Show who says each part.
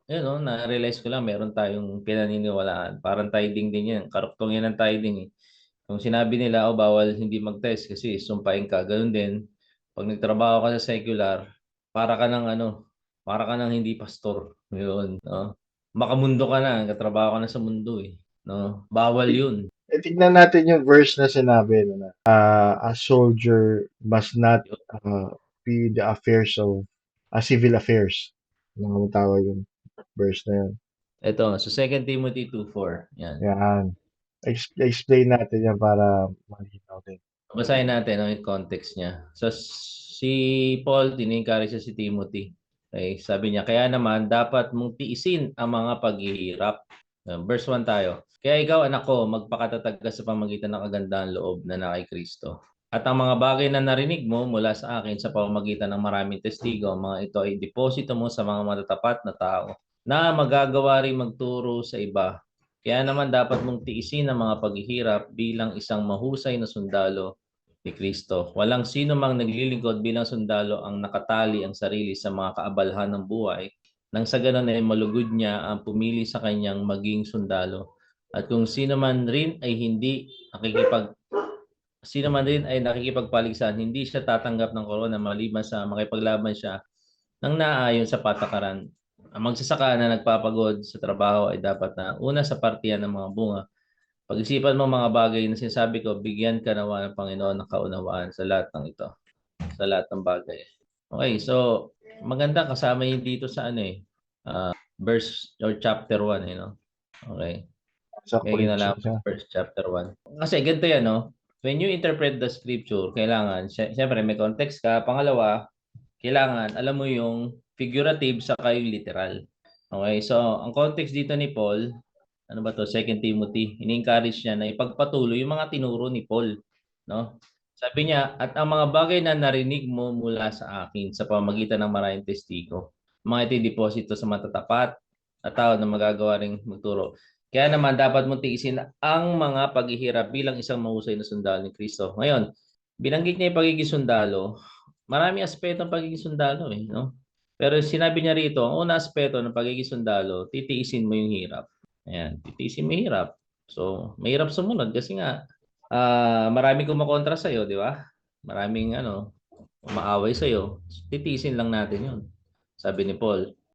Speaker 1: Ayun, no, na-realize ko lang meron tayong pinaniniwalaan. Parang tithing din yan. Karuktong yan ng tithing eh. Kung sinabi nila, oh, bawal hindi mag-test kasi sumpain ka. Ganun din. Pag nagtrabaho ka sa secular, para ka ng ano, para ka ng hindi pastor. Yun, no? Makamundo ka na, katrabaho ka na sa mundo eh. No? Bawal
Speaker 2: Ti-
Speaker 1: yun.
Speaker 2: Tignan natin yung verse na sinabi no, na a soldier must not
Speaker 1: Yun.
Speaker 2: be the affairs of civil affairs. Ano ang tawag yung verse na yun?
Speaker 1: Ito, so 2 Timothy 2:4. Yan.
Speaker 2: Yan. Explain natin yan para malinaw din.
Speaker 1: Basahin natin ang context niya. So, si Paul, in-encourage siya si Timothy. Okay, sabi niya, kaya naman dapat mong tiisin ang mga paghihirap. Verse 1 tayo. Kaya ikaw, anak ko, magpakatatag ka sa pamagitan ng kagandahan loob na na kay Kristo. At ang mga bagay na narinig mo mula sa akin sa pamamagitan ng maraming testigo, mga ito ay deposito mo sa mga matatapat na tao na magagawa rin magturo sa iba. Kaya naman dapat mong tiisin ang mga paghihirap bilang isang mahusay na sundalo ni Kristo. Walang sino mang naglilingkod bilang sundalo ang nakatali ang sarili sa mga kaabalhan ng buhay nang sa ganon ay malugod niya ang pumili sa kanyang maging sundalo. At kung sino man rin ay nakikipagpaligsahan, hindi siya tatanggap ng korona maliban sa makipaglaban siya ng naayon sa patakaran. Ang magsasaka na nagpapagod sa trabaho ay dapat na una sa partiyan ng mga bunga. Pag-isipan mo mga bagay na sinasabi ko, bigyan ka nawa ng Panginoon ng kaunawaan sa lahat ng ito, sa lahat ng bagay. Okay, so maganda kasama yun dito sa ano eh, verse or chapter 1, you know. Okay.
Speaker 2: Sa
Speaker 1: May
Speaker 2: Corinthians
Speaker 1: kinalaman
Speaker 2: siya.
Speaker 1: sa verse chapter 1. Kasi ganito yan, no? When you interpret the scripture, kailangan, syempre may context ka. Pangalawa, kailangan alam mo yung figurative sa yung literal. Okay, so ang context dito ni Paul, ano ba to, 2 Timothy, ini-encourage niya na ipagpatuloy yung mga tinuro ni Paul, no? Sabi niya, at ang mga bagay na narinig mo mula sa akin sa pamamagitan ng maraming testigo, mga ito'y deposito sa matatapat at tao na magagawa ring magturo. Kaya naman dapat mong tiisin ang mga paghihirap bilang isang mahusay na sundalo ni Kristo. Ngayon, binanggit niya yung pagiging sundalo. Marami aspeto ng pagiging sundalo eh, no? Pero sinabi niya rito, ang unang aspeto ng pagiging sundalo, titiisin mo yung hirap. Ayan, titiisin mo yung hirap. So, mahirap sumunod kasi nga marami kumokontra sa iyo, di ba? Maraming umaaway sa iyo. Titiisin lang natin 'yon. Sabi ni Paul.